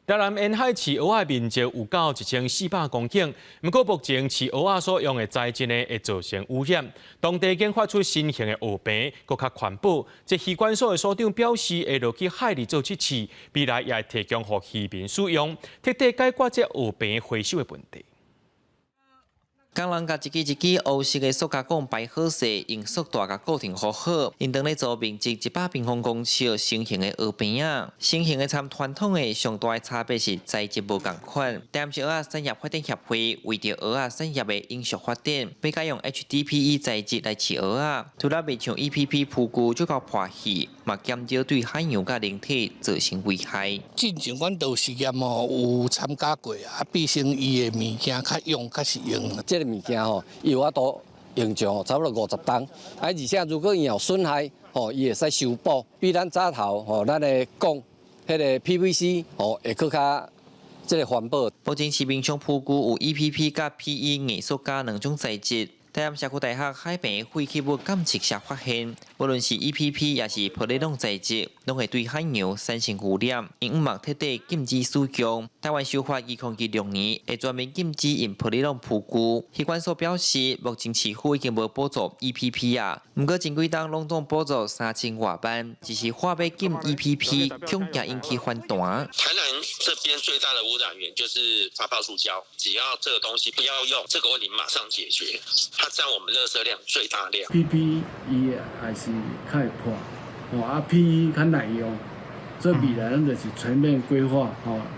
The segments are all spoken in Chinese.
台南沿海饲蚵仔面积有到1400公顷，不过目前饲蚵仔所用的材质呢会造成污染。当地研发出新型的蚵瓶，更较环保。这渔管所的所长表示，会落去海里做测试，未来也会提供给渔民使用，彻底解决这蚵瓶回收的问题。 工人甲一支一支黑色的塑胶管摆好势，用塑带甲固定好好。因当咧做面积100平方公尺成型的蚵饼啊，成型的参传统的上大的差别是材质无共款。但是蚵仔产业发展协会为着蚵仔产业的永续发展，要改用 HDPE 材质来饲蚵仔，除了袂像 EPP 铺具就较破气，嘛减少对海洋甲人体造成危害。进前阮做实验吼，有参加过啊，毕竟伊的物件较用较实用。这个物件吼，伊有法度用上差不多50吨，而且如果伊有损害，吼，伊会使修补，比咱早头吼，咱的讲迄个 PVC 吼，会更较这个环保。目前市面上铺具有 EPP 甲 PE 艺术加两种材质。 台南社区大学海平废弃物监测室发现，无论是 EPP 也是玻璃拢材质，拢会对海洋产生污染，因毋茫彻底禁止使用。台湾修法2026年会全面禁止用玻璃拢铺具。渔管所表示，目前市府已经无补助 EPP 啊，毋过前几档拢总补助3000外万，只是话要禁 EPP， 恐惊引起反弹。台南这边最大的污染源就是发泡塑胶，只要这个东西不要用，这个问题马上解决。 它占我们垃圾量最大量。PP 伊还是较会破，啊 PE 较耐用，所以未来咱就是全面规划，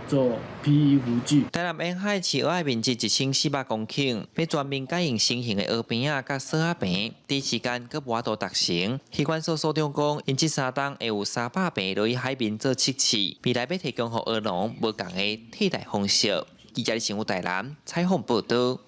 做 PE 渔具。台南沿海饲蚵仔面积1400公顷，要全面改用新型的蚵饼仔甲塑仔瓶，第一时间阁无法度达成。渔管所所长讲，因这3档会有300瓶落去海面做测试，未来要提供予蚵农无共的替代方式。记者新闻台南采访报道。